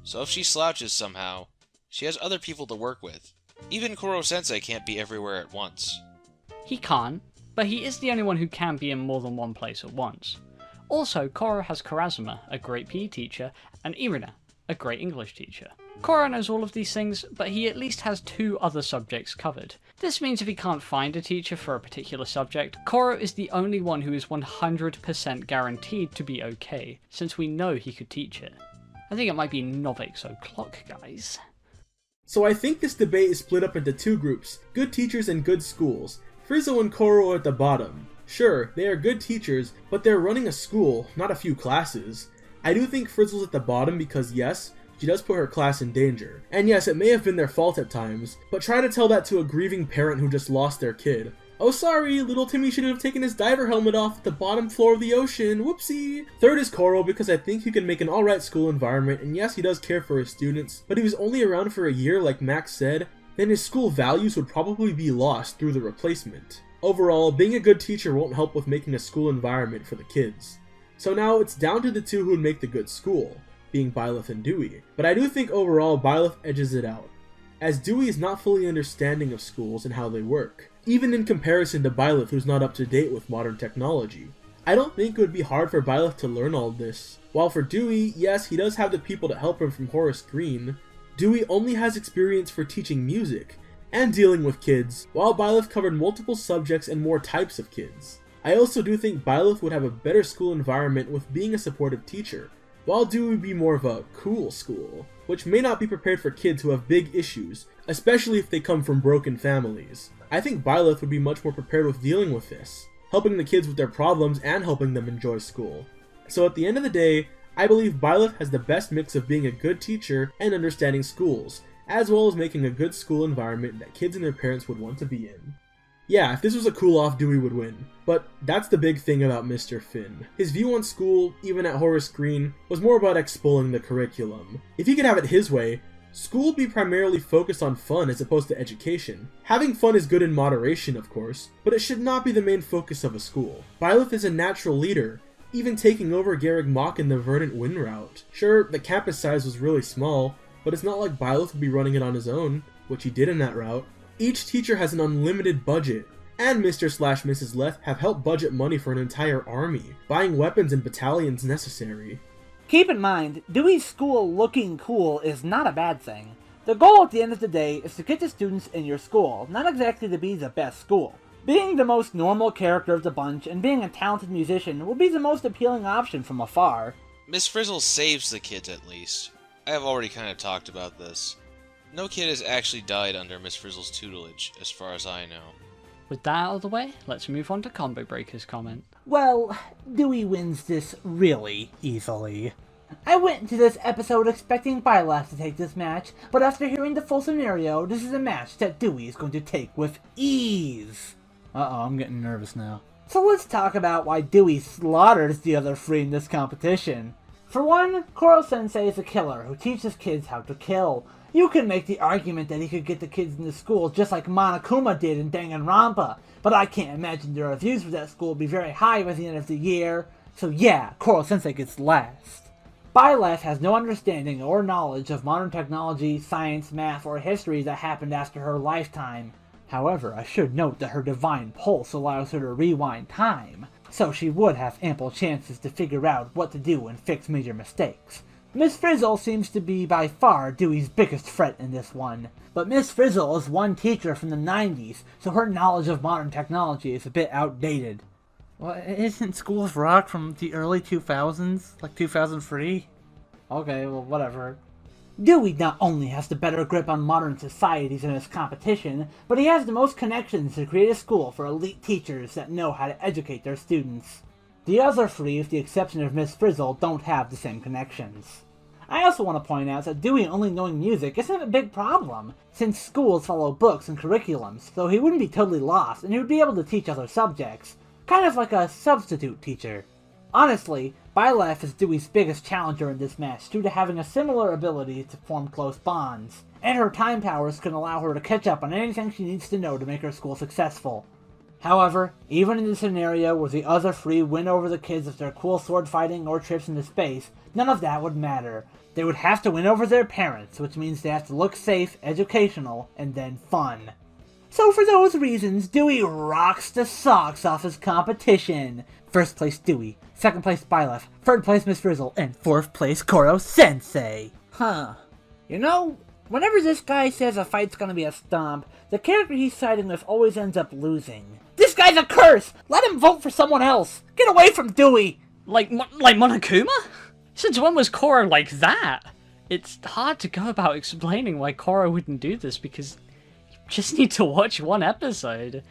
So if she slouches somehow, she has other people to work with. Even Korosensei can't be everywhere at once. He can't, but he is the only one who can be in more than one place at once. Also, Koro has Karasuma, a great PE teacher, and Irina, a great English teacher. Koro knows all of these things, but he at least has 2 other subjects covered. This means if he can't find a teacher for a particular subject, Koro is the only one who is 100% guaranteed to be okay, since we know he could teach it. I think it might be Novix O'Clock, guys. So I think this debate is split up into 2 groups, good teachers and good schools. Frizzle and Koro are at the bottom. Sure, they are good teachers, but they're running a school, not a few classes. I do think Frizzle's at the bottom because yes, She does put her class in danger. And yes, it may have been their fault at times, but try to tell that to a grieving parent who just lost their kid. Oh sorry, little Timmy shouldn't have taken his diver helmet off at the bottom floor of the ocean, whoopsie! Third is Koro because I think he can make an alright school environment, and yes, he does care for his students, but he was only around for a year like Max said, then his school values would probably be lost through the replacement. Overall, being a good teacher won't help with making a school environment for the kids. So now it's down to the two who would make the good school, being Byleth and Dewey, but I do think overall Byleth edges it out, as Dewey is not fully understanding of schools and how they work, even in comparison to Byleth who's not up to date with modern technology. I don't think it would be hard for Byleth to learn all this, while for Dewey, yes, he does have the people to help him from Horace Green. Dewey only has experience for teaching music, and dealing with kids, while Byleth covered multiple subjects and more types of kids. I also do think Byleth would have a better school environment with being a supportive teacher, while Dewey would be more of a cool school, which may not be prepared for kids who have big issues, especially if they come from broken families. I think Byleth would be much more prepared with dealing with this, helping the kids with their problems and helping them enjoy school. So at the end of the day, I believe Byleth has the best mix of being a good teacher and understanding schools, as well as making a good school environment that kids and their parents would want to be in. Yeah, if this was a cool-off, Dewey would win. But that's the big thing about Mr. Finn. His view on school, even at Horace Green, was more about expoling the curriculum. If he could have it his way, school would be primarily focused on fun as opposed to education. Having fun is good in moderation, of course, but it should not be the main focus of a school. Byleth is a natural leader, even taking over Garrick Mach in the Verdant Wind route. Sure, the campus size was really small, but it's not like Byleth would be running it on his own, which he did in that route. Each teacher has an unlimited budget, and Mr./Mrs. Leth have helped budget money for an entire army, buying weapons and battalions necessary. Keep in mind, Dewey's school looking cool is not a bad thing. The goal at the end of the day is to get the students in your school, not exactly to be the best school. Being the most normal character of the bunch and being a talented musician will be the most appealing option from afar. Miss Frizzle saves the kids at least. I have already kind of talked about this. No kid has actually died under Miss Frizzle's tutelage, as far as I know. With that out of the way, let's move on to Combo Breaker's comment. Well, Dewey wins this really easily. I went into this episode expecting Byleth to take this match, but after hearing the full scenario, this is a match that Dewey is going to take with ease. Uh-oh, I'm getting nervous now. So let's talk about why Dewey slaughters the other three in this competition. For one, Korosensei is a killer who teaches kids how to kill. You can make the argument that he could get the kids into school just like Monokuma did in Danganronpa, but I can't imagine the reviews for that school will be very high by the end of the year. So yeah, Korosensei gets last. Byleth has no understanding or knowledge of modern technology, science, math, or history that happened after her lifetime. However, I should note that her divine pulse allows her to rewind time, so she would have ample chances to figure out what to do and fix major mistakes. Miss Frizzle seems to be by far Dewey's biggest threat in this one, but Miss Frizzle is one teacher from the 90s, so her knowledge of modern technology is a bit outdated. Well, isn't Schools Rock from the early 2000s? Like 2003? Okay, well, whatever. Dewey not only has the better grip on modern societies in his competition, but he has the most connections to create a school for elite teachers that know how to educate their students. The other three, with the exception of Miss Frizzle, don't have the same connections. I also want to point out that Dewey only knowing music isn't a big problem, since schools follow books and curriculums, so he wouldn't be totally lost and he would be able to teach other subjects, kind of like a substitute teacher. Honestly, Byleth is Dewey's biggest challenger in this match due to having a similar ability to form close bonds, and her time powers can allow her to catch up on anything she needs to know to make her school successful. However, even in the scenario where the other three win over the kids with their cool sword fighting or trips into space, none of that would matter. They would have to win over their parents, which means they have to look safe, educational, and then fun. So for those reasons, Dewey rocks the socks off his competition. First place Dewey, second place Byleth, third place Miss Frizzle, and fourth place Korosensei. Huh. You know, whenever this guy says a fight's gonna be a stomp, the character he's siding with always ends up losing. This guy's a curse! Let him vote for someone else! Get away from Dewey! Like Monokuma? Since when was Koro like that? It's hard to go about explaining why Koro wouldn't do this because you just need to watch one episode.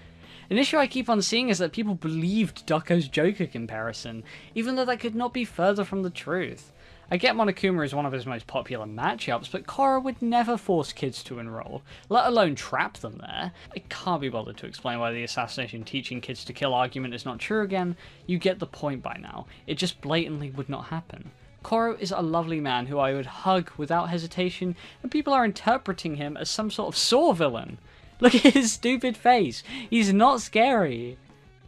An issue I keep on seeing is that people believed Ducko's Joker comparison, even though that could not be further from the truth. I get Monokuma is one of his most popular matchups, but Korra would never force kids to enroll, let alone trap them there. I can't be bothered to explain why the assassination teaching kids to kill argument is not true again. You get the point by now. It just blatantly would not happen. Korra is a lovely man who I would hug without hesitation, and people are interpreting him as some sort of Saw villain. Look at his stupid face. He's not scary.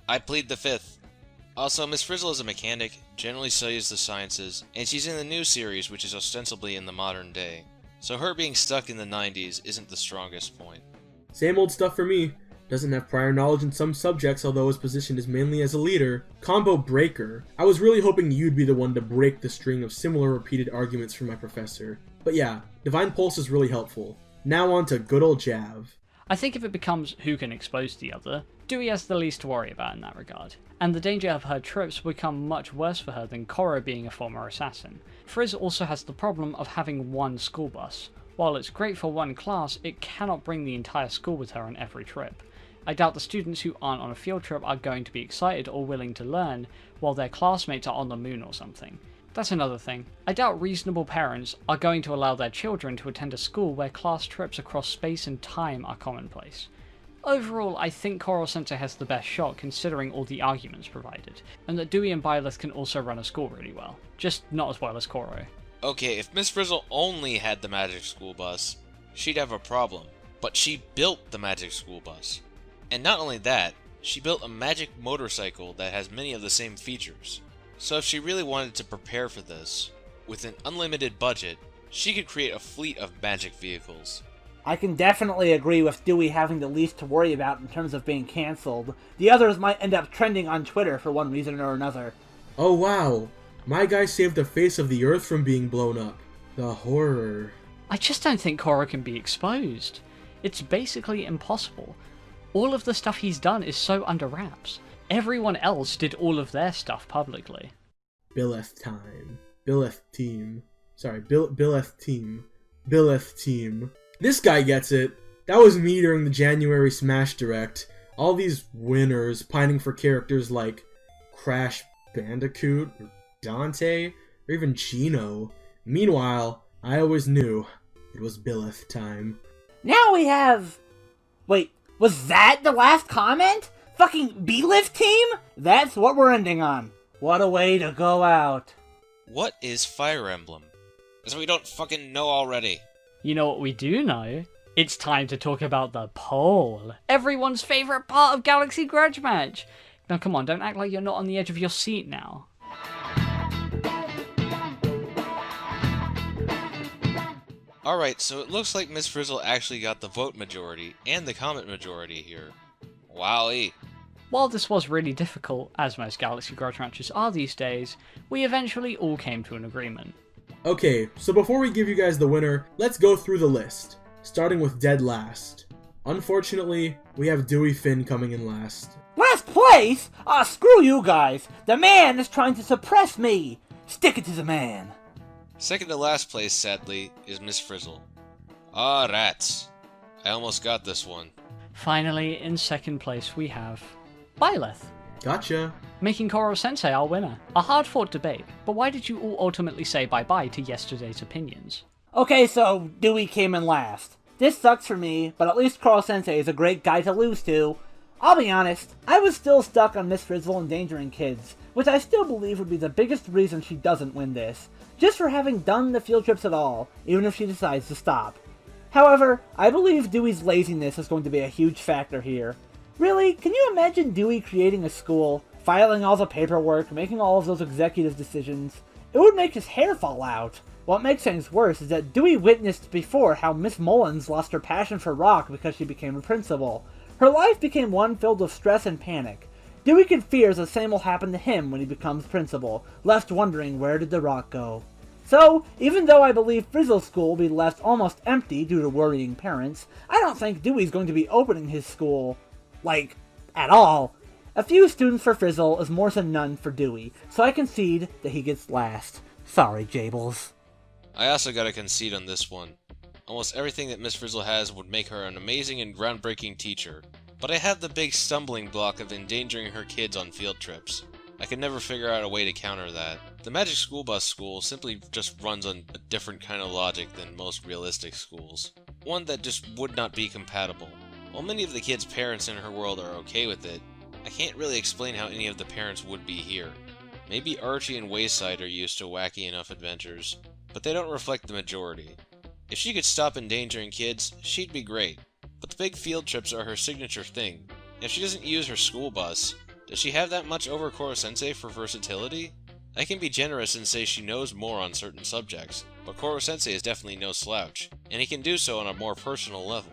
I plead the fifth. Also, Miss Frizzle is a mechanic, generally studies the sciences, and she's in the new series, which is ostensibly in the modern day. So her being stuck in the 90s isn't the strongest point. Same old stuff for me. Doesn't have prior knowledge in some subjects, although his position is mainly as a leader. Combo breaker. I was really hoping you'd be the one to break the string of similar repeated arguments from my professor. But yeah, Divine Pulse is really helpful. Now on to good old Jav. I think if it becomes who can expose the other, Dewey has the least to worry about in that regard, and the danger of her trips will become much worse for her than Korra being a former assassin. Frizz also has the problem of having one school bus. While it's great for one class, it cannot bring the entire school with her on every trip. I doubt the students who aren't on a field trip are going to be excited or willing to learn, while their classmates are on the moon or something. That's another thing. I doubt reasonable parents are going to allow their children to attend a school where class trips across space and time are commonplace. Overall, I think Korosensei has the best shot considering all the arguments provided, and that Dewey and Byleth can also run a school really well, just not as well as Koro. Okay, if Miss Frizzle only had the magic school bus, she'd have a problem. But she built the magic school bus. And not only that, she built a magic motorcycle that has many of the same features. So if she really wanted to prepare for this, with an unlimited budget, she could create a fleet of magic vehicles. I can definitely agree with Dewey having the least to worry about in terms of being cancelled. The others might end up trending on Twitter for one reason or another. Oh wow, my guy saved the face of the earth from being blown up. The horror. I just don't think Korra can be exposed. It's basically impossible. All of the stuff he's done is so under wraps. Everyone else did all of their stuff publicly. Byleth time. Byleth team. Sorry, Byleth team. Byleth team. This guy gets it. That was me during the January Smash Direct. All these winners pining for characters like Crash Bandicoot, or Dante, or even Gino. Meanwhile, I always knew it was Byleth time. Now we have... Wait, was that the last comment? Fucking Byleth team? That's what we're ending on. What a way to go out. What is Fire Emblem? As we don't fucking know already. You know what we do know? It's time to talk about the poll. Everyone's favourite part of Galaxy Grudge Match. Now come on, don't act like you're not on the edge of your seat now. Alright, so it looks like Miss Frizzle actually got the vote majority and the comment majority here. Wowee. While this was really difficult, as most Galaxy Grudge matches are these days, we eventually all came to an agreement. Okay, so before we give you guys the winner, let's go through the list, starting with dead last. Unfortunately, we have Dewey Finn coming in last. Last place? Ah, screw you guys. The man is trying to suppress me. Stick it to the man. Second to last place, sadly, is Miss Frizzle. Ah, rats. I almost got this one. Finally, in second place we have Byleth, Gotcha. making Korosensei our winner. A hard-fought debate, but why did you all ultimately say bye-bye to yesterday's opinions? Okay, so Dewey came in last. This sucks for me, but at least Korosensei is a great guy to lose to. I'll be honest, I was still stuck on Miss Frizzle endangering kids, which I still believe would be the biggest reason she doesn't win this, just for having done the field trips at all, even if she decides to stop. However, I believe Dewey's laziness is going to be a huge factor here. Really, can you imagine Dewey creating a school, filing all the paperwork, making all of those executive decisions? It would make his hair fall out. What makes things worse is that Dewey witnessed before how Miss Mullins lost her passion for rock because she became a principal. Her life became one filled with stress and panic. Dewey can fear the same will happen to him when he becomes principal, left wondering where did the rock go. So, even though I believe Frizzle's school will be left almost empty due to worrying parents, I don't think Dewey's going to be opening his school, like, at all. A few students for Frizzle is more than none for Dewey, so I concede that he gets last. Sorry, Jables. I also gotta concede on this one. Almost everything that Miss Frizzle has would make her an amazing and groundbreaking teacher, but I have the big stumbling block of endangering her kids on field trips. I could never figure out a way to counter that. The Magic School Bus school simply just runs on a different kind of logic than most realistic schools. One that just would not be compatible. While many of the kids' parents in her world are okay with it, I can't really explain how any of the parents would be here. Maybe Archie and Wayside are used to wacky enough adventures, but they don't reflect the majority. If she could stop endangering kids, she'd be great. But the big field trips are her signature thing. If she doesn't use her school bus, does she have that much over Korosensei for versatility? I can be generous and say she knows more on certain subjects, but Korosensei is definitely no slouch, and he can do so on a more personal level.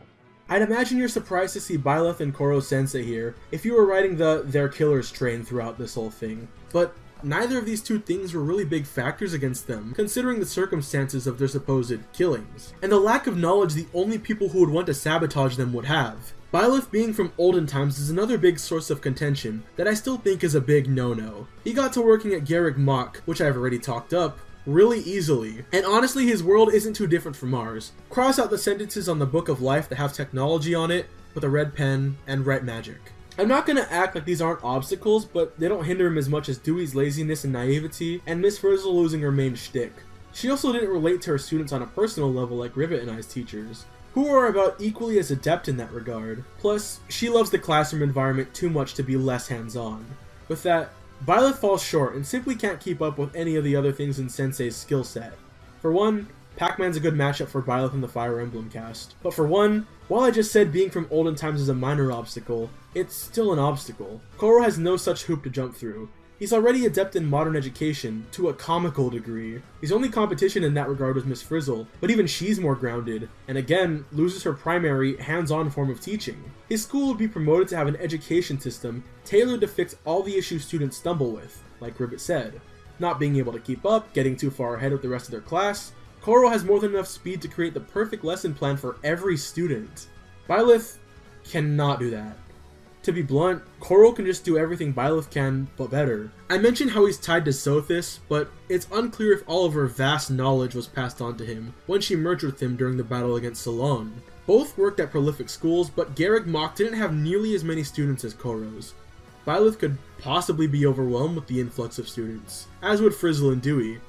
I'd imagine you're surprised to see Byleth and Korosensei here if you were riding the "they're killers" train throughout this whole thing, but neither of these two things were really big factors against them, considering the circumstances of their supposed killings, and the lack of knowledge the only people who would want to sabotage them would have. Byleth being from olden times is another big source of contention that I still think is a big no-no. He got to working at Garrick Mach, which I've already talked up, really easily, and honestly his world isn't too different from ours. Cross out the sentences on the Book of Life that have technology on it with a red pen and write magic. I'm not gonna act like these aren't obstacles, but they don't hinder him as much as Dewey's laziness and naivety, and Miss Frizzle losing her main shtick. She also didn't relate to her students on a personal level like Ribbit and I's teachers, who are about equally as adept in that regard. Plus, she loves the classroom environment too much to be less hands-on. With that, Byleth falls short and simply can't keep up with any of the other things in Sensei's skill set. For one, Pac-Man's a good matchup for Byleth in the Fire Emblem cast. But for one, while I just said being from olden times is a minor obstacle, it's still an obstacle. Koro has no such hoop to jump through. He's already adept in modern education, to a comical degree. His only competition in that regard was Miss Frizzle, but even she's more grounded, and again, loses her primary, hands-on form of teaching. His school would be promoted to have an education system tailored to fix all the issues students stumble with, like Ribbit said. Not being able to keep up, getting too far ahead of the rest of their class. Koro has more than enough speed to create the perfect lesson plan for every student. Byleth cannot do that. To be blunt, Koro can just do everything Byleth can, but better. I mentioned how he's tied to Sothis, but it's unclear if all of her vast knowledge was passed on to him when she merged with him during the battle against Salon. Both worked at prolific schools, but Garrick Mach didn't have nearly as many students as Koro's. Byleth could possibly be overwhelmed with the influx of students, as would Frizzle and Dewey,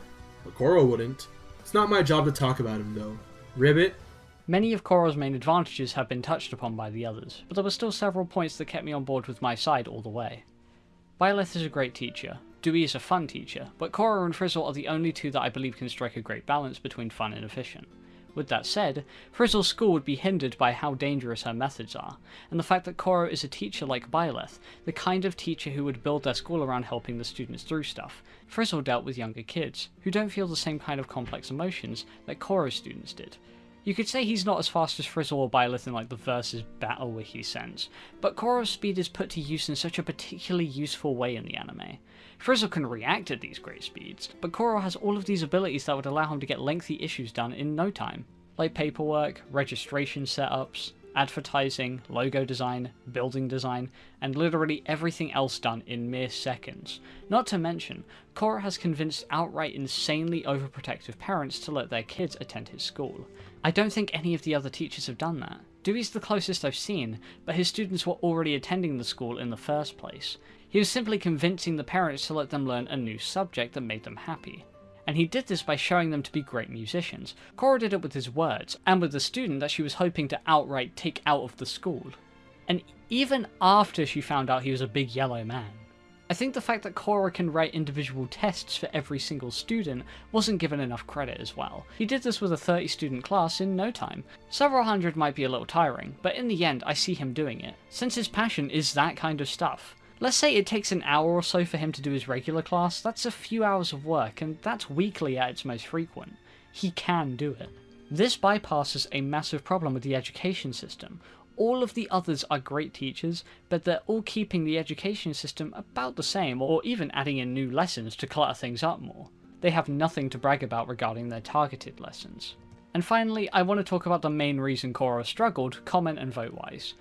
but Koro wouldn't. It's not my job to talk about him though. Ribbit? Many of Koro's main advantages have been touched upon by the others, but there were still several points that kept me on board with my side all the way. Byleth is a great teacher, Dewey is a fun teacher, but Koro and Frizzle are the only two that I believe can strike a great balance between fun and efficient. With that said, Frizzle's school would be hindered by how dangerous her methods are, and the fact that Koro is a teacher like Byleth, the kind of teacher who would build their school around helping the students through stuff. Frizzle dealt with younger kids, who don't feel the same kind of complex emotions that Koro's students did. You could say he's not as fast as Frizzle or Byleth in like the versus battle wiki sense, but Koro's speed is put to use in such a particularly useful way in the anime. Frizzle can react at these great speeds, but Koro has all of these abilities that would allow him to get lengthy issues done in no time, like paperwork, registration setups, advertising, logo design, building design, and literally everything else done in mere seconds. Not to mention, Koro has convinced outright insanely overprotective parents to let their kids attend his school. I don't think any of the other teachers have done that. Dewey's the closest I've seen, but his students were already attending the school in the first place. He was simply convincing the parents to let them learn a new subject that made them happy. And he did this by showing them to be great musicians. Koro did it with his words, and with the student that she was hoping to outright take out of the school. And even after she found out he was a big yellow man. I think the fact that Koro can write individual tests for every single student wasn't given enough credit as well. He did this with a 30 student class in no time. Several hundred might be a little tiring, but in the end I see him doing it, since his passion is that kind of stuff. Let's say it takes an hour or so for him to do his regular class, that's a few hours of work, and that's weekly at its most frequent. He can do it. This bypasses a massive problem with the education system. All of the others are great teachers, but they're all keeping the education system about the same, or even adding in new lessons to clutter things up more. They have nothing to brag about regarding their targeted lessons. And finally, I want to talk about the main reason Koro struggled, comment and vote-wise.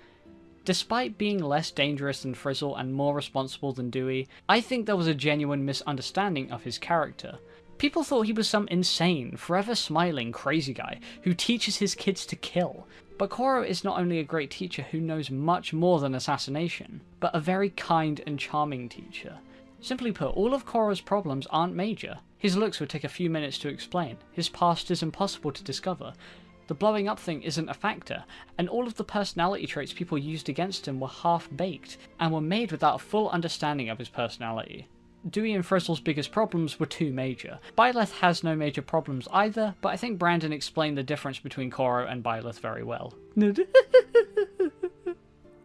Despite being less dangerous than Frizzle and more responsible than Dewey, I think there was a genuine misunderstanding of his character. People thought he was some insane, forever smiling crazy guy who teaches his kids to kill. But Koro is not only a great teacher who knows much more than assassination, but a very kind and charming teacher. Simply put, all of Koro's problems aren't major. His looks would take a few minutes to explain, his past is impossible to discover, the blowing up thing isn't a factor, and all of the personality traits people used against him were half-baked, and were made without a full understanding of his personality. Dewey and Frizzle's biggest problems were too major. Byleth has no major problems either, but I think Brandon explained the difference between Koro and Byleth very well.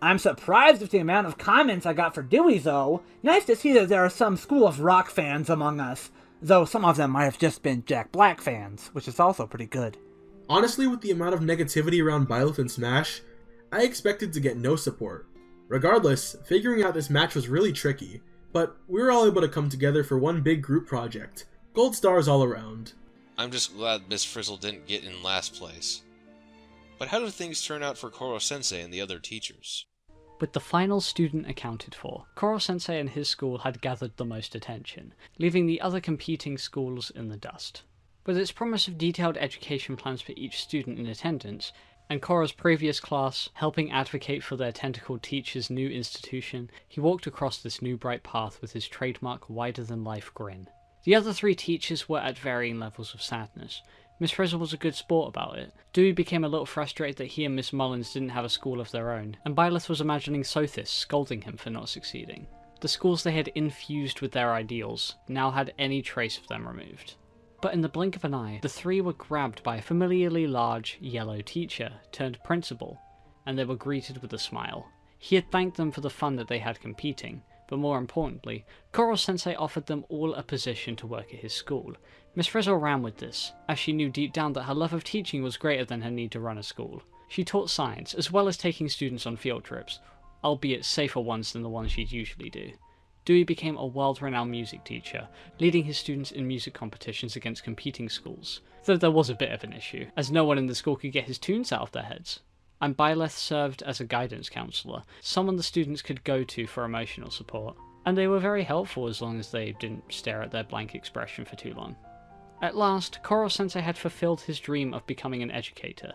I'm surprised with the amount of comments I got for Dewey, though. Nice to see that there are some School of Rock fans among us, though some of them might have just been Jack Black fans, which is also pretty good. Honestly, with the amount of negativity around Byleth and Smash, I expected to get no support. Regardless, figuring out this match was really tricky, but we were all able to come together for one big group project. Gold stars all around. I'm just glad Miss Frizzle didn't get in last place. But how did things turn out for Korosensei and the other teachers? With the final student accounted for, Korosensei and his school had gathered the most attention, leaving the other competing schools in the dust. With its promise of detailed education plans for each student in attendance, and Koro's previous class helping advocate for their tentacled teacher's new institution, he walked across this new bright path with his trademark wider-than-life grin. The other three teachers were at varying levels of sadness. Miss Frizzle was a good sport about it. Dewey became a little frustrated that he and Miss Mullins didn't have a school of their own, and Byleth was imagining Sothis scolding him for not succeeding. The schools they had infused with their ideals now had any trace of them removed. But in the blink of an eye, the three were grabbed by a familiarly large, yellow teacher turned principal, and they were greeted with a smile. He had thanked them for the fun that they had competing, but more importantly, Korosensei offered them all a position to work at his school. Miss Frizzle ran with this, as she knew deep down that her love of teaching was greater than her need to run a school. She taught science, as well as taking students on field trips, albeit safer ones than the ones she'd usually do. Dewey became a world-renowned music teacher, leading his students in music competitions against competing schools, though there was a bit of an issue, as no one in the school could get his tunes out of their heads. And Byleth served as a guidance counsellor, someone the students could go to for emotional support, and they were very helpful as long as they didn't stare at their blank expression for too long. At last, Korosensei had fulfilled his dream of becoming an educator,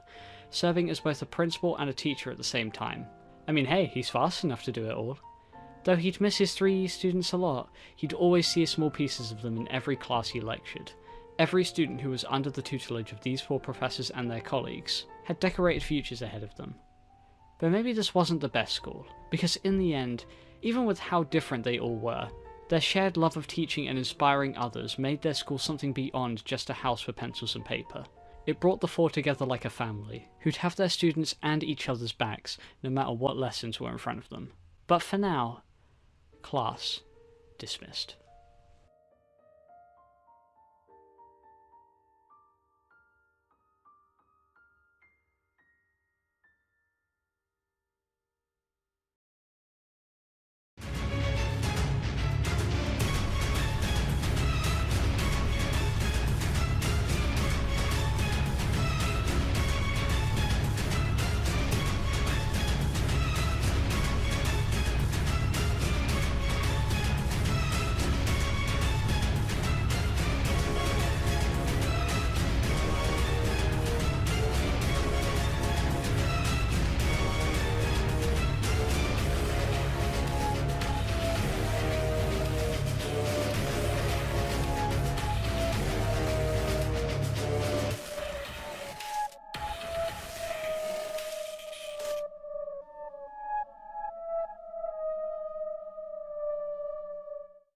serving as both a principal and a teacher at the same time. I mean, hey, he's fast enough to do it all. Though he'd miss his 3 students a lot, he'd always see small pieces of them in every class he lectured. Every student who was under the tutelage of these 4 professors and their colleagues had decorated futures ahead of them. But maybe this wasn't the best school, because in the end, even with how different they all were, their shared love of teaching and inspiring others made their school something beyond just a house for pencils and paper. It brought the 4 together like a family, who'd have their students and each other's backs, no matter what lessons were in front of them. But for now, class dismissed.